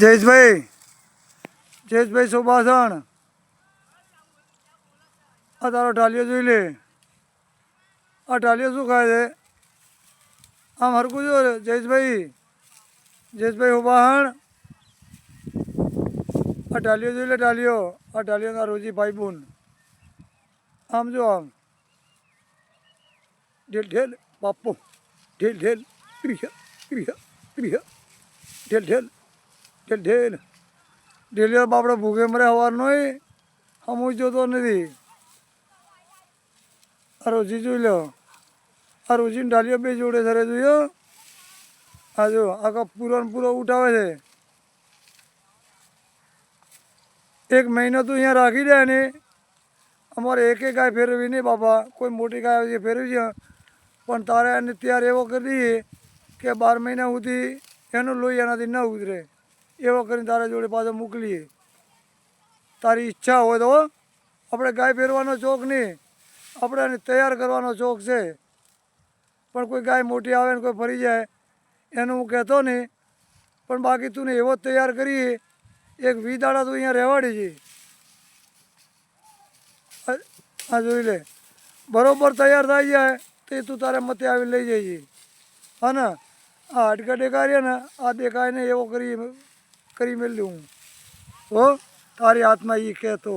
જયેશભાઈ જયેશભાઈ સુભાષણ આ તારો ઢાલિયો જોઈ લે. આ ઢાલિયો શું ખાય છે? આમ હરકું જો જયેશભાઈ સુભાષણ આ ઢાલિયો જોઈ લે. ઢાલિયો આ ઢાલિયોના રોજી ભાઈ બોન આમ જો આમ ઢેલ ઢેલ બાપુ ઢેલ ઢેલ પ્રિય પ્રિય પ્રિય ઢેલ ઢેલ ઢેલ ઢેલ ઢેલિયો બાપડો ભૂખે મરે સવારનો હમું જોતો નથી. આ રોજી જોઈ લો. આ રોજીને ઢાલિયો બે જોડે સરે જોયો. આ જો આખા પૂરો ઉઠાવે છે. એક મહિનો તું અહીંયા રાખી દે ને અમારે એક ગાય ફેરવી નહીં બાપા. કોઈ મોટી ગાય આવે ફેરવી છે પણ તારે એને તૈયાર એવો કરી દઈએ કે 12 મહિના સુધી એનું લોહી એનાથી ન ઉતરે એવો કરીને તારા જોડે પાછો મોકલીએ. તારી ઈચ્છા હોય તો આપણે ગાય ફેરવાનો શોખ નહીં, આપણે એને તૈયાર કરવાનો શોખ છે. પણ કોઈ ગાય મોટી આવે ને કોઈ ફરી જાય એનું હું કહેતો નહીં. પણ બાકી તું એવો જ તૈયાર કરીએ એક 20 દાડા તું અહીંયા રહેવાડી છે. આ જોઈ લે બરાબર તૈયાર થઈ જાય તો તું તારે મતે આવી લઈ જઈએ. હા ને આ હડકા દેખાડીએ ને આ દેખાય ને એવો કરી મેળ્યું હું. તો તારી હાથમાં એ કહેતો